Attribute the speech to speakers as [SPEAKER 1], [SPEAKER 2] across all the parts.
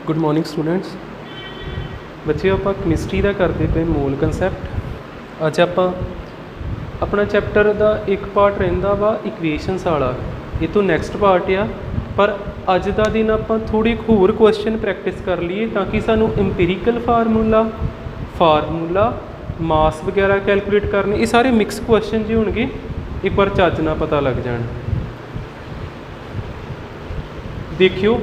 [SPEAKER 1] Good morning students. बच्चे आप chemistry का करते पे मोल कंसैप्ट। अज आप अपना चैप्टर का एक पार्ट रहिंदा वा इक्वेशनस वाला, ये तो नैक्सट पार्ट आ, पर अज का दिन आप थोड़े होर क्वेश्चन प्रैक्टिस कर लीए ताकि सानू इंपीरिकल फार्मूला मास वगैरह कैलकुलेट करने, ये सारे मिक्स क्वेश्चन जो होंगे एक बार चज ना पता लग जाए। देखियो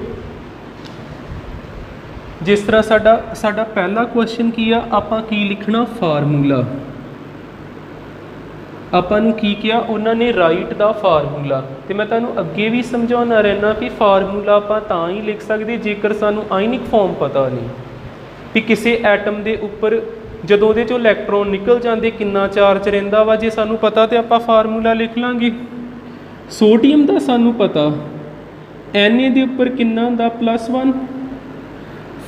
[SPEAKER 1] जिस तरह साडा पहला क्वेश्चन की आ, आपां की लिखना फार्मूला, आपां नूं की किया उन्होंने राइट दा फार्मूला। तो मैं तुहानूं अगे भी समझाना रहना कि फार्मूला आपां तां ही लिख सकते जेकर सानूं आयनिक फॉर्म पता नहीं भी किसी एटम के उपर जदों उहदे चों इलैक्ट्रॉन निकल जाते कितना चार्ज रहिंदा वा, जे सानूं पता तो आपां फार्मूला लिख लांगे। सोडियम का सानूं पता Na दे उपर कितना हुंदा +1,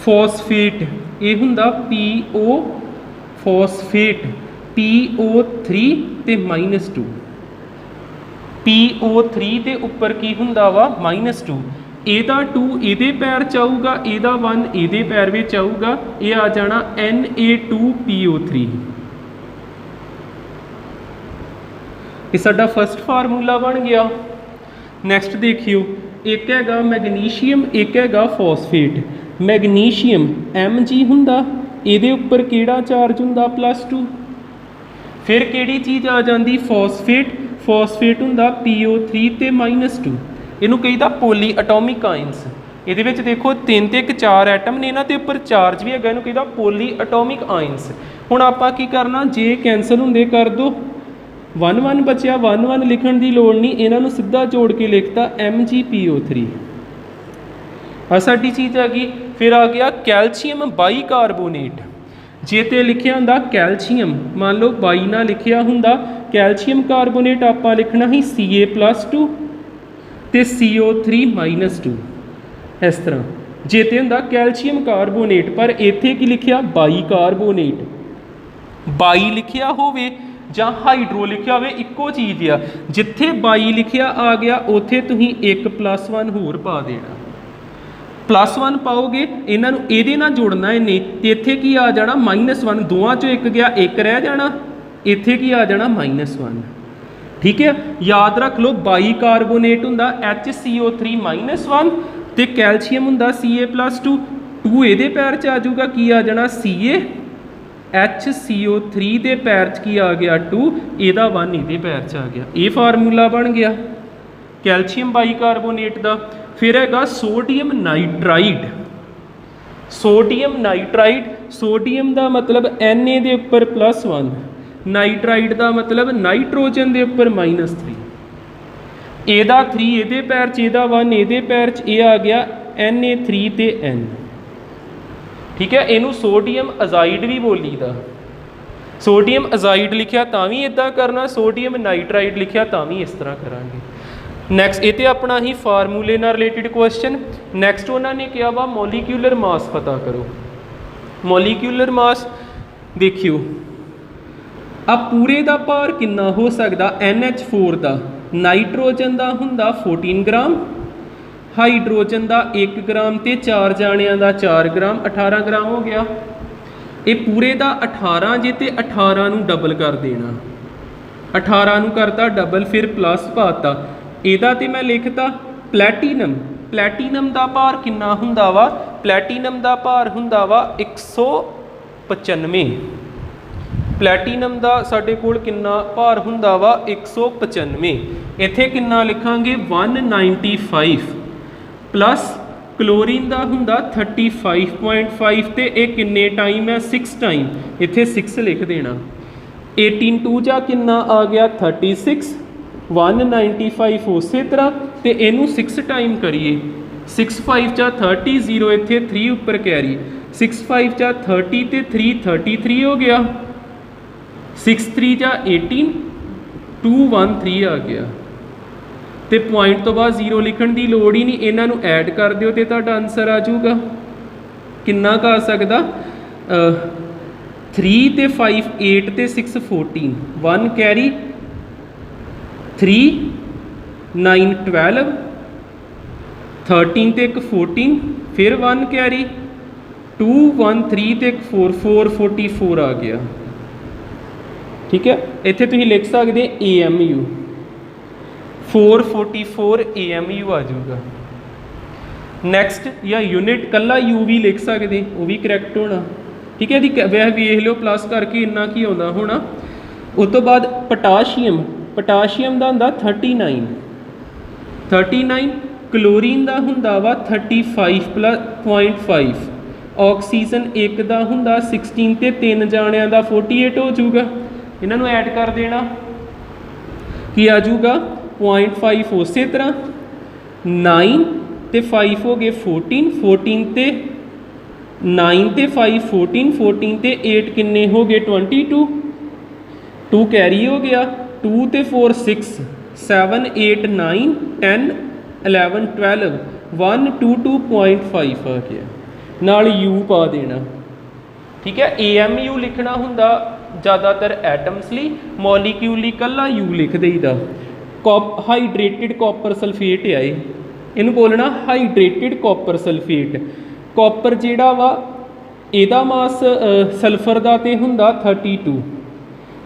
[SPEAKER 1] फॉस्फेट ये हुंदा PO फॉस्फेट PO3 ते -2, PO3 के उपर की हुंदा वा -2, ਇਹਦਾ 2 ਇਹਦੇ ਪੈਰ ਚ ਆਊਗਾ, ਇਹਦਾ 1 ਇਹਦੇ ਪੈਰ ਵਿੱਚ ਆਊਗਾ, ਇਹ ਆ ਜਾਣਾ Na2PO3। ਇਹ ਸਾਡਾ फस्ट फार्मूला बन गया। नैक्सट देखियो एक हैगा मैगनीशियम, एक हैगा फॉस्फेट। मैगनीशियम Mg हुंदा, ਇਹਦੇ उपर ਕਿਹੜਾ चार्ज हुंदा +2। फिर किहड़ी चीज़ आ जाती फॉस्फेट हुंदा PO3 ते -2। इनू कहीदा पोली अटोमिक आयन्स। ये देखो 3 ते 4 एटम ने, इन्हां दे उपर चार्ज भी है, इनू कहीदा पोली अटोमिक आयन्स। हुण आपां की करना, जे कैंसल होंदे कर दो, 1 बचिया, 1 लिखण की लोड़ नहीं, इन्हों सीधा जोड़ के लिखता MgPO3 आ साडी चीज़ आ गई। फिर आ गया कैल्शियम बाईकार्बोनेट। जे तो लिखिया हुंदा कैल्शियम, मान लो बाई ना लिखिया हुंदा कैल्शियम कार्बोनेट, आपां लिखना ही Ca+2 ते CO3 -2 इस तरह। जे तो हुंदा कैल्शियम कार्बोनेट, पर इत्थे की लिखिया बाईकार्बोनेट, बाई लिखिया होवे ਜਾਂ हाइड्रो लिखिया हो, इक्को चीज़ आ। जिथे बाई लिखिया आ गया उत्थे तुसीं एक +1 होर पा देना, +1 पाओगे, इन्हों ये ना जोड़ना इन्हें, तो इत्थे की आ जाना -1, दोवां चों एक गया, एक रह जाना, इत्थे की आ जाना -1। ठीक है, याद रख लो बाईकार्बोनेट हुंदा HCO3 -1 ते कैल्शियम हुंदा Ca+2, 2 ये पैर च आ जाऊगा, की आ जाना HCO3 के पैर च की आ गया 2, ਇਹਦਾ 1 ਇਹਦੇ पैर च आ गया। ये फार्मूला बन गया कैल्शियम बाईकार्बोनेट का। फिर हैगा sodium nitride. Sodium nitride, sodium का मतलब Na के उपर +1, नाइट्राइड का मतलब नाइट्रोजन के उपर -3, ਇਹਦਾ 3 ਇਹਦੇ पैर च, ਇਹਦਾ 1 ਇਹਦੇ पैर च, ये आ गया Na3 ते N। ठीक है, इनू सोडियम अजाइड भी बोलीदा। सोडियम अजाइड लिखिया तां भी इदा करना, सोडियम नाइट्राइड लिखिया तां भी इस तरह करांगे। नैक्सट ये अपना ही फार्मूले नाल रिलेटेड क्वेश्चन। नैक्सट उन्होंने कहा वा मॉलिक्यूलर मास पता करो। मॉलिक्यूलर मास देखियो, अब पूरे का भार कितना हो सकता NH4 का, नाइट्रोजन का हुंदा 14 ग्राम, हाइड्रोजन का 1 ग्राम, तो 4 जाणियां का 4 ग्राम, 18 ग्राम हो गया। ये पूरे का 18 जे, तो 18 नूं डबल कर देना, 18 नूं करता डबल, फिर प्लस पाता, ਇਹਦਾ तो मैं लिखता प्लैटीनम। प्लैटीनम का भार कितना हुंदा वा, प्लैटीनम का भार हुंदा वा 195। प्लैटीनम का साडे कोल कितना भार हुंदा वा 195। इत्थे कितना लिखांगे 195 प्लस क्लोरीन का हुंदा 35.5, तो यह किन्ने टाइम है 6 टाइम, इत्थे 6 लिख देना। 18 2 जा कितना आ गया 36, 195 उस तरह, तो इनू 6 टाइम करिए, 6 5 जा 30, 0 इत्थे 3 उपर कैरी, 6 5 जा 30 तो 3 33 हो गया, 6 3 जा 18, 2 1 3 आ गया। तो पॉइंट तो बाद 0 लिखण की लोड़ ही नहीं, इन्हों ऐड कर दिओ तो तुहाडा आंसर आ जाऊगा। कितना का आ सकदा 3 ते 5 8 ते 6 14, 1 कैरी, 3 9 12, 13 ਤੇ ਇੱਕ 14, फिर 1 कैरी, 2 1 3 ਤੇ 4 444 आ गया। ठीक है, इत्थे तुसीं लिख सकते AMU 444 AMU आ जाऊगा। नैक्सट या यूनिट कला U भी लिख सकते, वो भी करैक्ट होना। ठीक है जी, वह वेख लो प्लस करके इन्ना की आउंदा होना। उस तो बाद पोटाशियम, पोटाशियम का हुंदा 39, क्लोरीन का हुंदा वा 35.5, ऑक्सीजन एक का हुंदा 16 ते 3 जाणियां दा 48 हो जाऊगा। इन्हों ऐड कर देना कि आ जाऊगा 0.5 उस तरह 9 ते 5 हो गए 14, 14 ते 9 ते 5 14, 14 ते 8 किन्ने हो गए 22, 2 कैरी हो गया, 2 ते 4 6, 7 8 9 10 11 12, 1 2 2.5 आ गया, नाल U पा देना। ठीक है, AMU लिखना हुंदा ज़्यादातर एटम्स ली, मॉलीक्यूल ली कला U लिख देईदा। हाइड्रेटिड कॉपर सल्फेट है, इनू बोलना हाइड्रेटिड कॉपर सल्फेट। कॉपर जिहड़ा वा इहदा मास सल्फर दा ते हुंदा 32,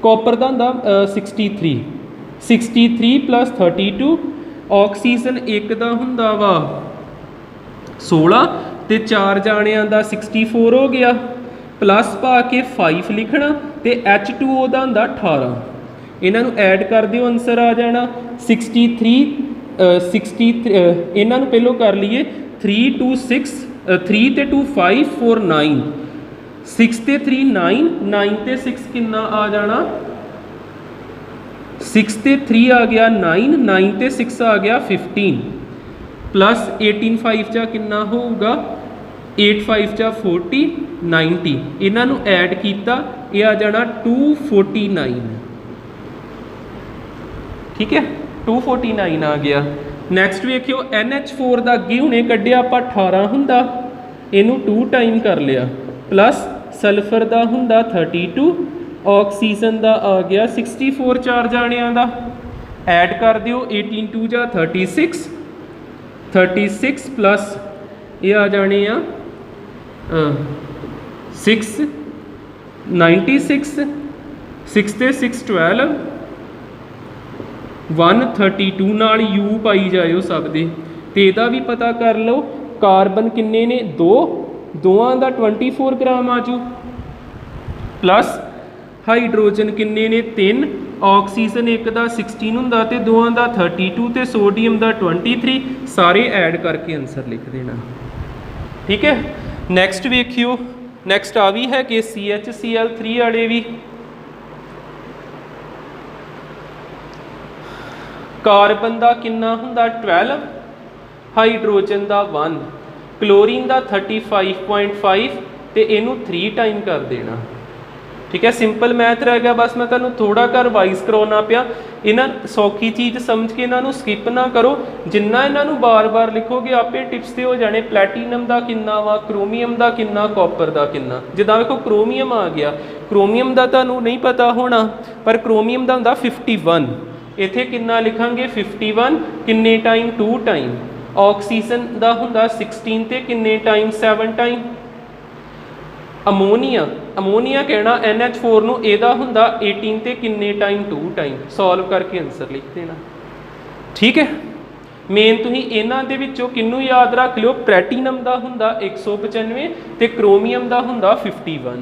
[SPEAKER 1] कॉपर दा हुंदा 63 प्लस 32, ऑक्सीजन एक दा हुंदा वा 16 ते 4 जाणियां दा 64 हो गया, प्लस पा के 5 लिखना ते H2O दा हुंदा 18। इन्हां नूं ऐड कर दिओ, आंसर आ जाना 63 इन्हां नूं पहलों कर लीए 3 2 6 3 ते 2 5 4 9, 6 ते 3 9, 9 ते 6 कितना आ जाना 6 ते 3 आ गया 9, 9 ते 6 आ गया 15, प्लस 18 5 चा कितना होगा 8 5 चा 40 90, इन्हों ऐड किया ये आ जाना 249। ठीक है, 249 आ गया। नैक्सट वेखियो NH4 का अगे हुणे कढ़िया आप 18 हुंदा, इनू 2 टाइम कर लिया, प्लस सल्फर का हुंदा 32, ऑक्सीजन का आ गया 64 4 जाणियां दा, ऐड कर दिओ 18 2 जा 36, 36 प्लस ये आ जाने 6 96, 6 ते 6 12, 132 नाल U पाई जाओ सब दे, ते इहदा भी पता कर लो। कार्बन किन्ने ने 2, दोवां दा 24 ग्राम आजू, प्लस हाइड्रोजन किन्ने ने 3, ऑक्सीजन एक दा 16 हुंदा ते दोवां दा 32 ते सोडियम दा 23, सारे ऐड करके आंसर लिख देना। ठीक है, नैक्सट वेखियो, नैक्सट आ भी है कि CHCl3 वाले भी कार्बन का किन्ना हुंदा 12, हाइड्रोजन का 1, क्लोरीन का 35.5 ते इनू 3 टाइम कर देना। ठीक है, सिंपल मैथ रह गया, बस मैं तुहानूं थोड़ा कर रिवाइज करवाना पिया। इन्हां सौखी चीज़ समझ के इन्हां नूं स्किप ना करो, जिन्ना इन्हां नूं बार बार लिखोगे आपे टिप्स ते हो जाने। प्लैटीनम का किन्ना वा, क्रोमीयम का किन्ना, कॉपर का किन्ना। जिद्दां देखो क्रोमीयम आ गया, क्रोमीयम का तुहानूं नहीं पता होना, पर क्रोमीयम का हुंदा 51, इत्थे किन्ना लिखांगे 51, किन्ने टाइम 2 टाइम। ऑक्सीजन का हुंदा 16 ते किन्ने टाइम 7 टाइम। अमोनीया, अमोनीया कहना NH4 नूं इहदा हुंदा 18 ते किन्ने टाइम 2 टाइम। सॉल्व करके आंसर लिख देना। ठीक है, मेन तुसीं इन्हां दे विचों किन्नू याद रख लिओ, प्लैटीनम का हुंदा 195 ते क्रोमीयम का हुंदा 51।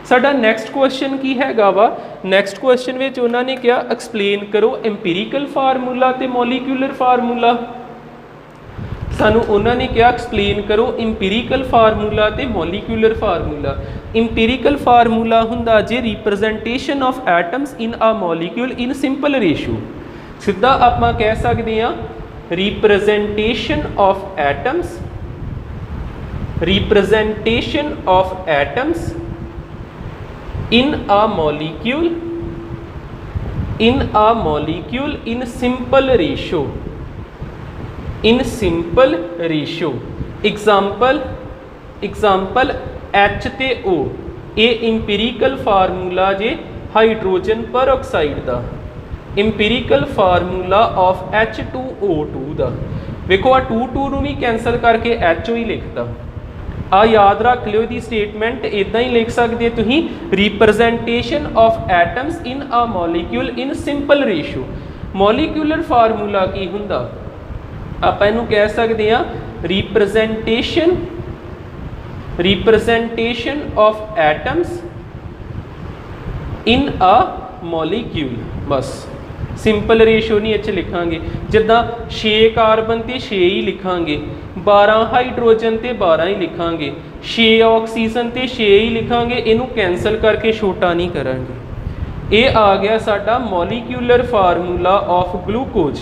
[SPEAKER 1] साडा नैक्सट क्वेश्चन की हैगा वा, नैक्सट क्वेश्चन विच उन्होंने क्या एक्सप्लेन करो इंपीरिकल फार्मूला ते मॉलीक्यूलर फार्मूला। सानू उन्होंने क्या एक्सप्लेन करो इंपीरिकल फार्मूला ते मॉलीक्यूलर फार्मूला। इंपीरिकल फार्मूला हुंदा जे representation of atoms in a molecule in simple ratio. सीधा आपां कह सकते हैं representation of atoms, representation of atoms in a molecule in simple ratio, in simple ratio। Example H ते O, ये empirical formula जे हाइड्रोजन परऑक्साइड का, empirical formula of H2O2 का। देखो आ 2 2 नूं भी कैंसल करके HO ही लिखता, ਆ याद रख लियो दी स्टेटमेंट इदां ही लिख सकते तुसीं representation of atoms in a molecule in simple ratio. Molecular formula की हुंदा आपां इहनूं कह सकते हैं representation of atoms in a molecule. बस सिंपल रेशो नहीं इच लिखांगे जिद्दां 6 कार्बन तो 6 ही लिखांगे, 12 हाइड्रोजन तो 12 ही लिखांगे, 6 ऑक्सीजन तो 6 ही लिखांगे, इनू कैंसल करके छोटा नहीं करांगे। ये आ गया साडा मॉलिक्यूलर फार्मूला ऑफ ग्लूकोज।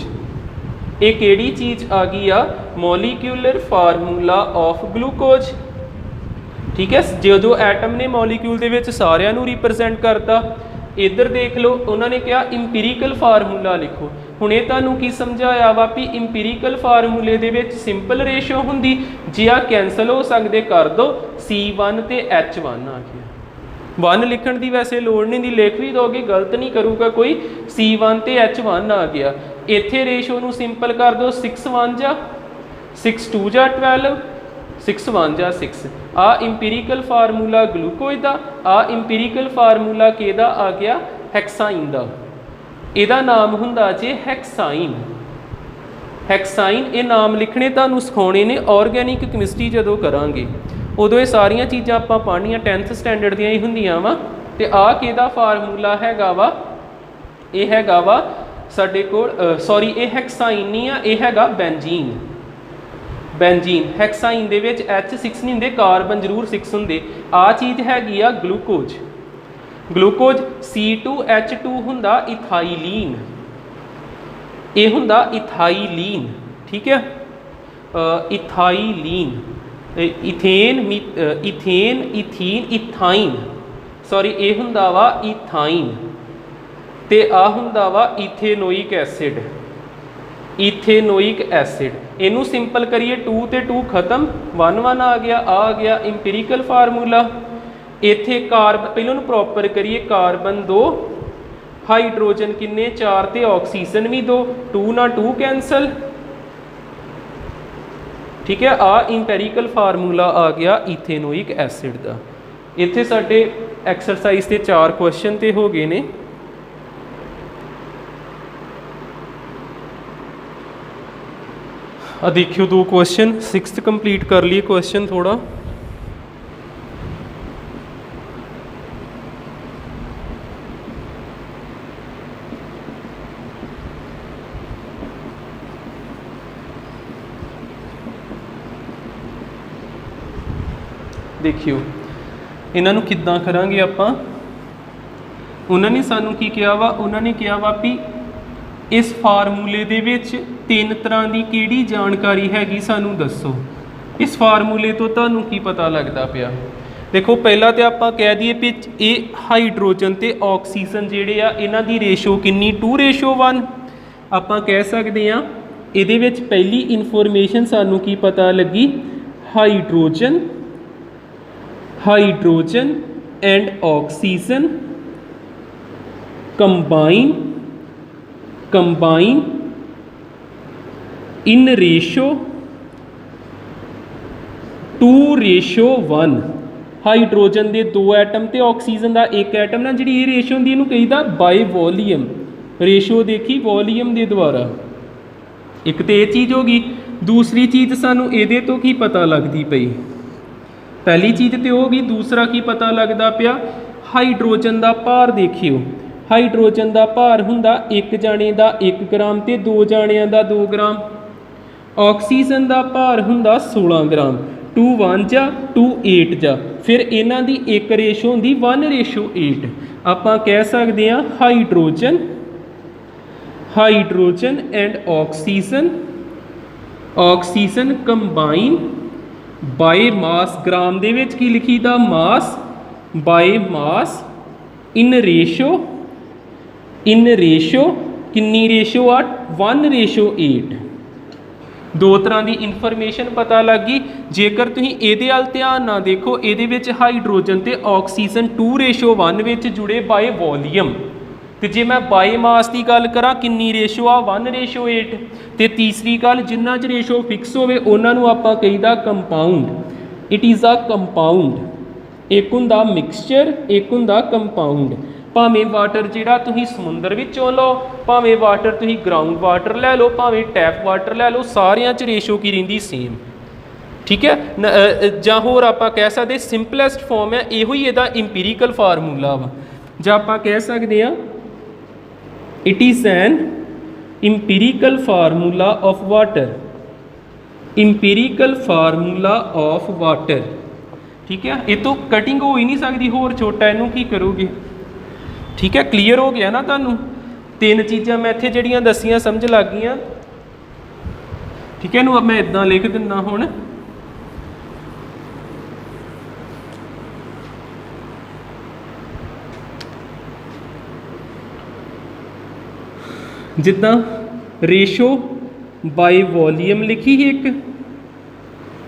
[SPEAKER 1] ये किहड़ी चीज़ आ गई आ? Molecular formula of glucose. ठीक है, जो एटम ने मॉलिक्यूल दे विच सारिਆਂ ਨੂੰ रिप्रजेंट करता। इधर देख लो उन्होंने कहा इंपीरिकल फार्मूला लिखो। हुण ये तुहानूं की समझाया वा भी इंपीरिकल फार्मूले दे विच सिंपल रेशो हुंदी, जे आ कैंसल हो सकते कर दो, C1 ते H1 आ गया। 1 लिखण की वैसे लोड़ नहीं, लिख भी दोगे गलत नहीं करूगा कोई, C1 ते H1 आ गया। इत्थे रेशो नूं सिंपल कर दो, 6 1 जा 6 2 जा 12, 6 1 जा 6। आ इंपीरिकल फार्मूला ग्लूकोज का, आ इंपीरिकल फार्मूला किहदा आ गया? हैक्साइन का। इहदा नाम हुंदा जे हैक्साइन। हैक्साइन ये नाम लिखने तुहानूं सिखाने ने ऑर्गैनिक कैमिस्ट्री जदों करांगे, उदों ये सारियां चीज़ां आपां पढ़नियां 10th स्टैंडर्ड दियां ही हुंदियां वा। ते आ किहदा फार्मूला हैगा वा? ये हैगा वा साडे कोल सॉरी ये हैक्साइन नहीं आ, ये हैगा बेंजीन। बेंजीन हैक्साइन दे विच H6 नहीं हुंदे, कार्बन जरूर 6 हुंदे। आ चीज़ हैगी आ ग्लूकोज। ग्लूकोज C2H2 हुंदा इथाइलीन, ये हुंदा इथाइलीन। ठीक है, ethylene, ethane ethane ethene ethyne, sorry ये हुंदा वा इथाइन। ते आ हुंदा वा इथेनोइक एसिड। इथेनोइक एसिड इनू सिंपल करिए 2 ते 2 खत्म, 1 1 आ गया इंपीरिकल फार्मूला। इत्थे कार्बन पहले प्रॉपर करिए, कार्बन 2, हाइड्रोजन किन्ने 4 ते ऑक्सीजन भी 2, 2 ना 2 कैंसल। ठीक है, आ इंपीरिकल फार्मूला आ गया इथेनोइक एसिड का। इत्थे साडे एक्सरसाइज के 4 क्वेश्चन तो हो गए ने। देखियो 2 क्वेश्चन 6th कंप्लीट कर लिए क्वेश्चन थोड़ा। देखियो इन्हों किद्दां करांगे आपां। उन्होंने सानू की कहा वा? उन्होंने कहा वा भी इस फार्मूले दे विच 3 तरह की किहड़ी जानकारी हैगी सानू दसो। इस फार्मूले तो तुहानू की पता लगता पिया? देखो पहला तो आपां कह दईए भी ये हाइड्रोजन ते ऑक्सीजन जिहड़े आ इन्हां दी रेशो किन्नी? 2:1। आपां कह सकते हैं इहदे विच पहली इनफॉर्मेशन सानू की पता लगी? Hydrogen hydrogen and oxygen combine in ratio 2:1। Hydrogen के 2 एटम तो ऑक्सीजन का 1 एटम ना जी ये रेशो होंगी इनू कहीदा बाय वॉलीअम। रेशो देखी वॉलीअम के द्वारा। एक तो ये चीज़ होगी। दूसरी चीज़ सानू ये तो की पता लगती पई? पहली चीज़ तो होगी। दूसरा की पता लगता पिया? हाइड्रोजन का भार देखियो। हाइड्रोजन का भार हुंदा 1 जाने का 1 ग्राम ते 2 जाणियां दा 2 ग्राम। ऑक्सीजन का भार हुंदा 16 ग्राम। 2 1 जा 2 8 जा, फिर इन्हां दी एक रेशो हुंदी 1:8। आपां कह सकते हैं hydrogen and oxygen combine by mass. Gram दे विच की लिखीदा? Mass by mass in ratio किन्नी रेशो आ? 1:8। 2 तरह की इनफॉर्मेशन पता लग गई। जेकर तुसीं इहदे अल ध्यान ना देखो, इहदे विच हाइड्रोजन ते ऑक्सीजन 2:1 विच जुड़े बाय वॉलीअम। तो जे मैं बाय मास की गल करा किन्नी रेशो आ? 1:8। तो तीसरी गल जिन्ना च रेशो फिक्स होवे उन्हां नूं आपां कहीदा compound. It is a compound, एक हुंदा मिक्सचर, एक हुंदा कंपाउंड। भावें वाटर जिहड़ा तुसीं समुंदर विचों लो, भावें वाटर तुसीं ग्राउंड वाटर लै लो, भावें टैप वाटर लै लो, सारियां च रेशो की रहिंदी सेम। ठीक है जां होर आपां कह सकदे सिंपलैसट फॉर्म है इहो ही इहदा इंपीरिकल फार्मूला वा, जां आपां कह सकदे आ it is an empirical formula of water, empirical formula of water. ठीक है, ये तो कटिंग हो ही नहीं सकती होर छोटा, इनू की करोगे। ठीक है, क्लीयर हो गया ना तुहानू? तीन चीज़ां मैं इत्थे जिहड़ियां दसियां समझ लग गईयां। ठीक है, इनू अब मैं इदां लिख दिना हुण, जिद्दां रेशो बाय वॉल्यूम लिखी ही एक,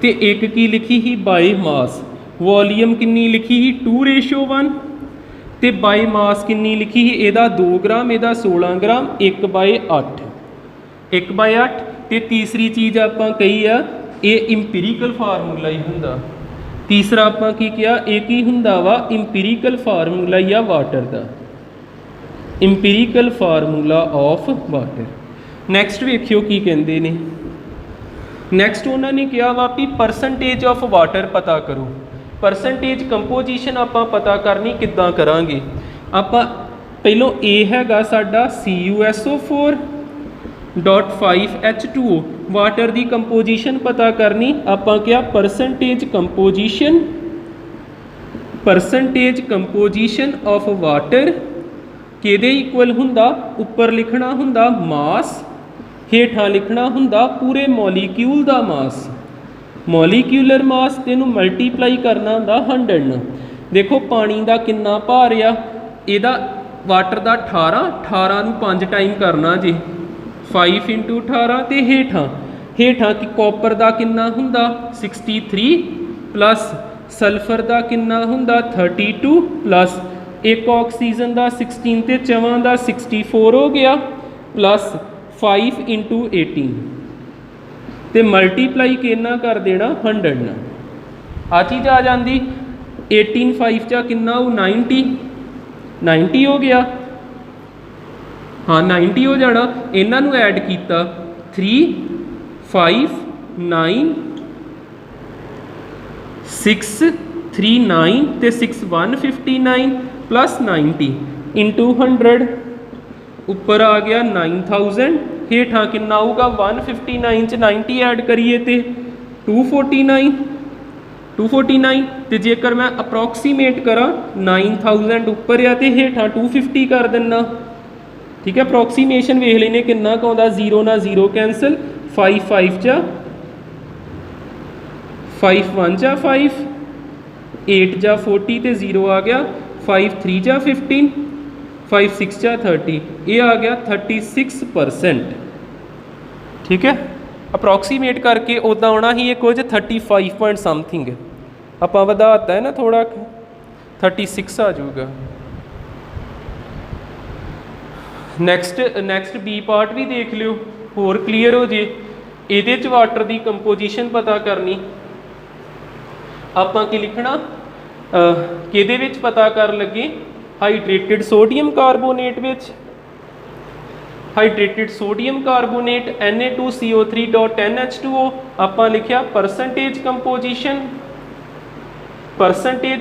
[SPEAKER 1] ते एक की लिखी ही बाय मास। वॉल्यूम किन्नी लिखी ही 2:1, ते बाय मास किन्नी लिखी ही इहदा 2 ग्राम, इहदा 16 ग्राम, 1/8, 1/8। ते तीसरी चीज़ आपां कही आ ये इंपीरिकल फार्मूला ही हुंदा। तीसरा आपां की किया, एक ही हुंदा वा इंपीरिकल फार्मूला या वाटर दा, empirical formula of water. Next वेखियो की कहते हैं, नैक्सट उन्होंने कहा वा भी परसेंटेज ऑफ वाटर पता करो। परसेंटेज कंपोजिशन आपां पता करनी किद्दां करांगे? आपां पहलों ए हैगा साडा CuSO4.5H2O, वाटर की कंपोजिशन पता करनी। आपां क्या परसेंटेज कंपोजिशन ऑफ वाटर किहदे इक्वल हुंदा? उपर लिखना हुंदा मास, हेठां लिखना हुंदा पूरे मॉलीक्यूल दा मास, मॉलीक्यूलर मास, तेनू मल्टीप्लाई करना हुंदा 100 नाल। देखो पानी दा किन्ना भार आ, इहदा वाटर दा 18 नूं 5 टाइम करना जी, 5 × 18। ते हेठां कि कॉपर दा किन्ना हुंदा 63 प्लस सल्फर दा किन्ना हुंदा 32 प्लस एक ऑक्सीजन का 16 ते 4 का 64 हो गया प्लस 5 × 18 ते मल्टीप्लाई कितना कर देना 100 ना। आ चीज़ आ जाती 18 5 चा कितना हो 90 हो गया। हाँ 90 हो जाना। इन्हों ऐड किया 3 5 9 6 3 9 ते 6 159 प्लस 90 इंटू 100 उपर आ गया 9000, हेठा कितना होगा 159 च 90 ऐड करिए तो 249 तो जेकर मैं अप्रॉक्सीमेट करा 9000 उपर आ तो हेठा 250 कर देना। ठीक है, अप्रॉक्सीमेशन वेख लेने कितना का आता, 0 ना 0 कैंसल, 5 5 चा 5 1 चा 5, 8 जा 40 तो 0 आ गया, 5 3 जा 15, 5 6 जा 30, ये आ गया 36%। ठीक है, अप्रॉक्सीमेट करके उदा आना ही ये कुछ 35 पॉइंट समथिंग, आप वधाता है ना थोड़ा 36 आ जाऊगा। नैक्सट बी पार्ट भी देख लियो, होर क्लीयर हो जे। ये वाटर की कंपोजिशन पता करनी, आपां की लिखना किहदे विच पता कर लगे, हाइड्रेटेड सोडियम कार्बोनेट विच, हाइड्रेटेड सोडियम कार्बोनेट Na2CO3.NH2O। आपां लिखिया परसेंटेज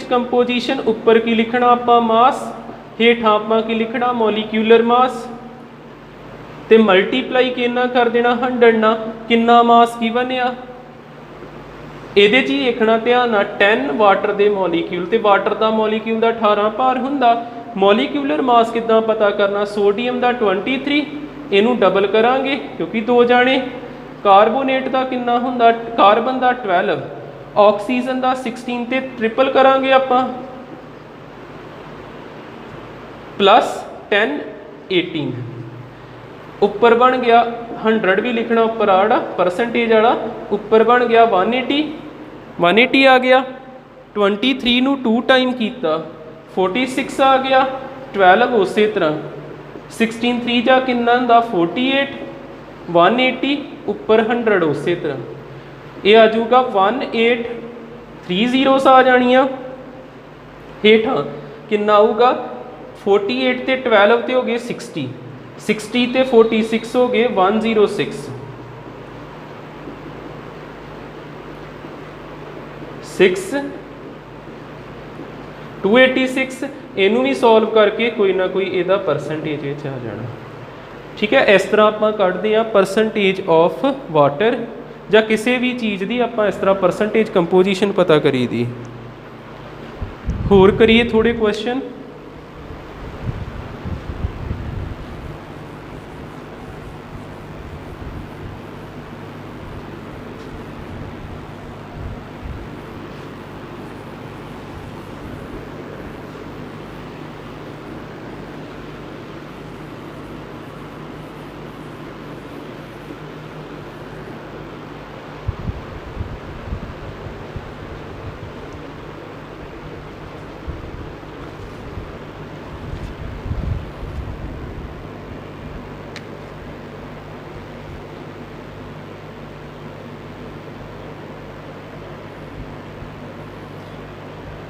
[SPEAKER 1] कंपोजिशन उपर की लिखना आपां मास, हेठां आपां की लिखना मॉलीक्यूलर मास ते मल्टीप्लाई कितना कर देना 100 ना, कितना मास की बनया ਇਹਦੇ 'ਚ ही देखना ध्यान 10 वाटर के मॉलीक्यूल, तो वाटर का मॉलीक्यूल का 18 भार हुंदा। मॉलीक्यूलर मास किद्दां पता करना, सोडियम का 23, इनू डबल करांगे क्योंकि 2 जाने, कार्बोनेट का कितना हुंदा, कार्बन का 12, ऑक्सीजन का 16 ते ट्रिपल करांगे आपां प्लस 10 18, उपर बन गया 100 भी लिखना उपर आड़ा परसेंटेज वाला, उपर बन गया 180 आ गया, 23 नू 2 टाइम किया 46 आ गया, 12 उस तरह 16 3 जा कितना हुंदा 48, 180 उपर 100 उस तरह, ये आ जाऊगा 3 zeros आ जानियाँ हेठां कितना आऊगा 48 ते 12 ते हो गए 60 60 ते 46 हो गए 106 286 इनू भी सॉल्व करके कोई ना कोई इहदा परसेंटेज आ जाना। ठीक है, इस तरह आप कढ़ते हैं परसेंटेज ऑफ वाटर या किसी भी चीज़ की आप इस तरह परसेंटेज कंपोजिशन पता करी दी। होर करिए थोड़े क्वेश्चन।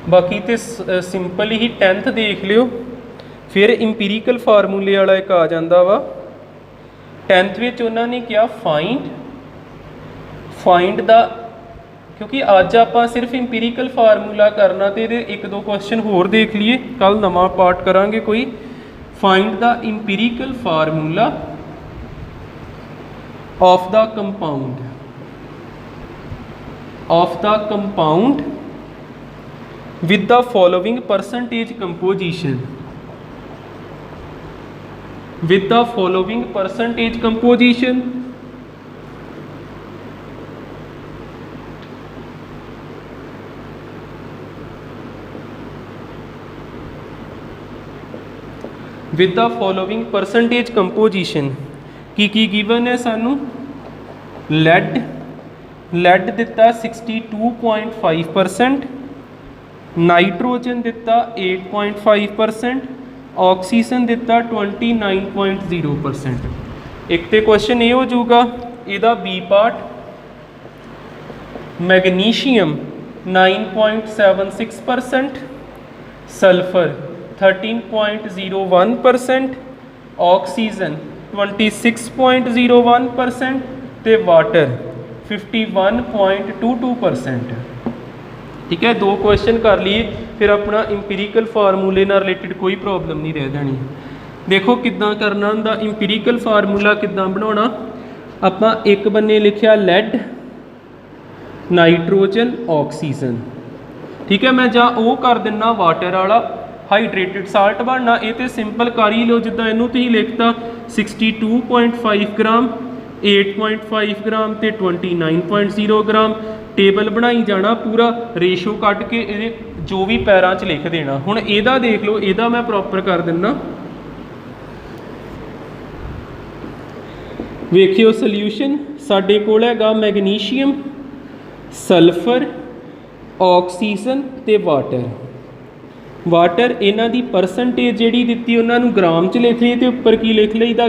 [SPEAKER 1] बाकी तो सिंपल ही 10th देख लियो, फिर इंपीरिकल फार्मूले वाला एक आ जाता वा 10th में उन्होंने क्या फाइंड द, क्योंकि अज आप सिर्फ इंपीरिकल फार्मूला करना तो ये एक दो क्वेश्चन होर देख लिए, कल नवा पार्ट करांगे कोई। Find the empirical formula of the compound with the following percentage composition, with the following percentage composition। with the following percentage composition की गिवन है सानू lead दिता 62.5%, नाइट्रोजन दिता 8.5%, ऑक्सीजन दिता 29.0%। एक तो क्वेश्चन ये हो जाऊगा इहदा B part magnesium 9.76%, sulphur 13.01%, oxygen 26.01% ते वाटर 51.22%। ठीक है, दो क्वेश्चन कर लिए, फिर अपना इंपीरिकल फार्मूले नाल रिलेटेड कोई प्रॉब्लम नहीं रह जानी। देखो किद्दां करना हुंदा इंपीरिकल फार्मूला किद्दां बनाउणा। आपां एक बन्ने लिखिया लैड, नाइट्रोजन, ऑक्सीजन। ठीक है, मैं जा वो कर दिना वाटर वाला हाइड्रेटेड साल्ट बनना। ये तो सिंपल कर ही लो, जिद्दां इनू तुसीं लिखता 62.5 ग्राम, 8.5 ग्राम तो 29.0 ग्राम। टेबल बनाई जाना, पूरा रेशो कट के ये जो भी पैरां च लिख देना। हुण इहदा देख लो, इहदा मैं प्रॉपर कर दिना। वेखियो सल्यूशन साडे कोल हैगा मैग्नीशियम, सल्फर, ऑक्सीजन ते वाटर इन्हां दी परसेंटेज जिहड़ी दित्ती उन्हां नूं ग्राम च लिख लई ते उपर की लिख लईदा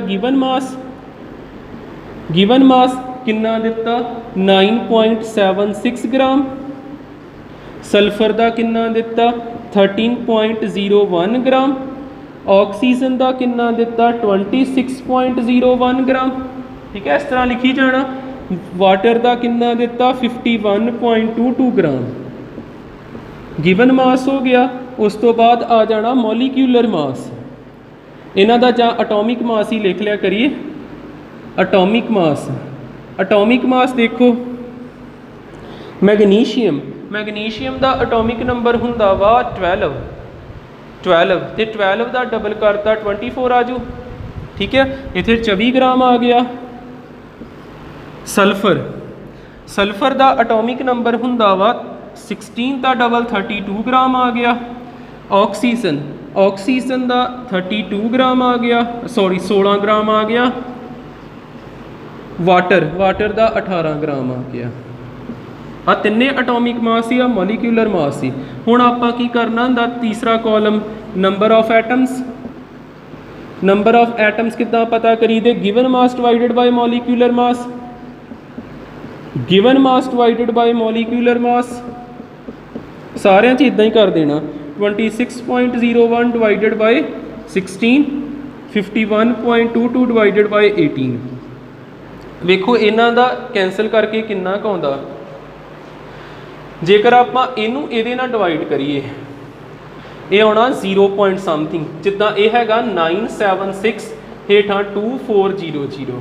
[SPEAKER 1] गिवन मास किन्ना दिता 9.76 ग्राम, सल्फर का किन्ना दिता 13.01 ग्राम, ऑक्सीजन का किन्ना दिता 26.01 ग्राम। ठीक है, इस तरह लिखी जाना। वाटर का किन्ना दिता 51.22 ग्राम। गिवन मास हो गया। उस तो बाद आ जाना मॉलिक्यूलर मास। इन्हां दा जां एटॉमिक मास ही लिख लिया करिए। एटॉमिक मास देखो मैग्नीशियम का एटॉमिक नंबर हुंदा वा 12 ते 12 का डबल करता 24 आजू। ठीक है, इत्थे 24 ग्राम आ गया। सल्फर का एटॉमिक नंबर हुंदा वा 16 का डबल 32 ग्राम आ गया। ऑक्सीजन का 32 ग्राम आ गया, सॉरी 16 ग्राम आ गया। वाटर का 18 ग्राम आ गया। आ तिन्ने एटॉमिक मास ही, आ मॉलिक्यूलर मास ही। हुण आपां की करना हुंदा, तीसरा कॉलम नंबर ऑफ एटम्स किद्दां पता करी दे? Given mass divided by molecular mass. ਸਾਰਿਆਂ 'ਚ इदा ही कर देना 26.01 डिवाइडेड बाय 16 51.22 डिवाइडेड बाय 18 वेखो इन्हां दा कैंसल करके किन्ना क आउंदा जेकर आपां इहनूं इहदे नाल डिवाइड करिए ये आना 0 पॉइंट समथिंग जिद्दां यह हैगा 976 हेठां 2400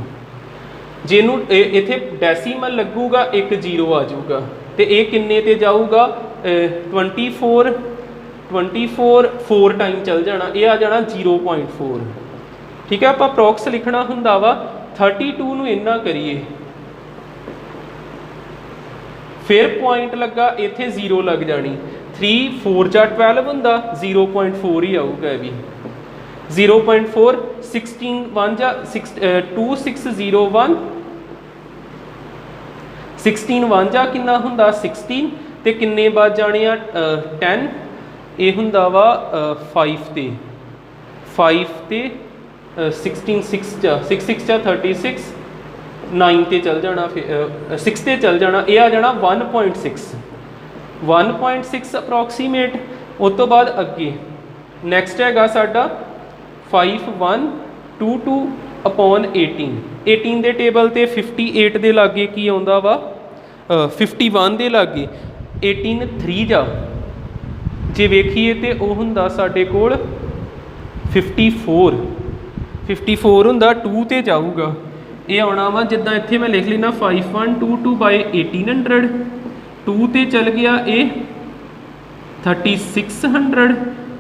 [SPEAKER 1] ਜਿਹਨੂੰ ਇੱਥੇ ਡੈਸੀਮਲ ਲੱਗੂਗਾ एक 0 आ जाऊगा तो ये किन्ने ते जाऊगा 24 4 टाइम चल जाना ये आ जाना 0.4 ठीक है। आप अप्रॉक्स लिखना हुंदा वा 32 नूं इन्ना करिए फिर पॉइंट लगा इत्थे 0 लग जानी 3 4 जा 12 हुंदा 0.4 ही आऊगा भी 0.4 16 1 जा 2601 16 1 जा किन्ना हुंदा 16 ते किन्ने बाद जाने आ 10 ये हुंदा वा 5 ते 16 6 जा 6 जा 36 9 ते चल जाना फिर 6 ते चल जाना ये आ जाना 1.6 अप्रॉक्सीमेट उस तो बाद अगे नैक्सट हैगा साडा 5122 अपॉन 18 दे टेबल ते 58 दे लागे की आउंदा वा 51 दे लागे 18 3 जा जे वेखीए तो वह हुंदा साडे कोल 54 हुंदा 2 ते जाऊगा ये आना वा जिद्दां इत्थे मैं लिख लेना 5122 बाय 1800 2 ते चल गया ये 3600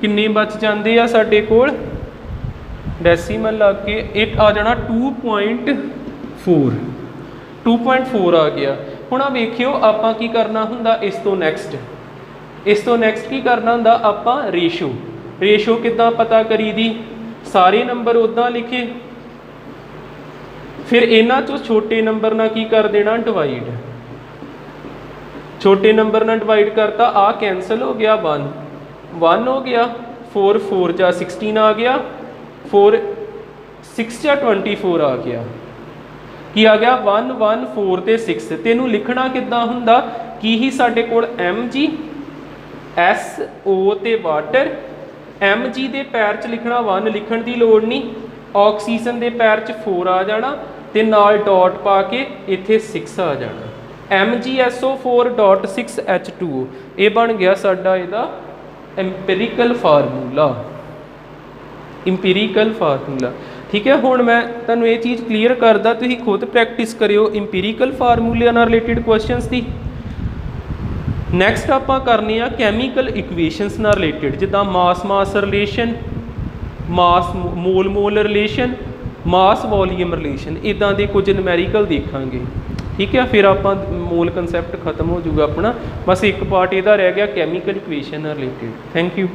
[SPEAKER 1] किन्ने बच जाते आ साडे कोल डेसीमल ला के एक आ जाना 2.4 आ गया। हुण आ वेखियो आपां की करना हुंदा इस तो नैक्सट की करना हुंदा आपां रेशो किद्दां पता करी दी सारे नंबर उदां लिखे फिर इन्हां चों छोटे नंबर नाल की कर देना डिवाइड छोटे नंबर नाल डिवाइड करता आ कैंसल हो गया 1 हो गया 4 4 जा 16 आ गया 4 6 जा 24 आ गया की आ गया 1 1 4 ते 6 तेनू लिखना किद्दां हुंदा की ही साडे कोल MG SO ते वाटर MG दे पैर च लिखना 1 लिखण दी लोड़ नहीं ऑक्सीजन दे पैर च 4 आ जाना ते नाल डॉट पा के इत्थे 6 आ जाना MgSO4.6H2O ये बन गया साडा इहदा इंपीरिकल फार्मूला ठीक है। हुण मैं तुहानूं ये चीज़ क्लीयर करदा तुसीं खुद प्रैक्टिस करियो इंपीरिकल फार्मूले नाल रिलेटेड क्वेश्चनस दी। नैक्सट आपां करने आ कैमीकल इक्वेशनस नाल रिलेटेड जिद्दां मास रिलेशन मास मोल रिलेशन मास वॉल्यूम रिलेशन इदां दे कुछ न्यूमेरिकल देखांगे ठीक है। फिर आपां मोल कंसैप्ट खत्म हो जाऊगा अपना बस एक पार्ट इहदा रह गया कैमीकल इक्वेशन नाल रिलेटेड। Thank you.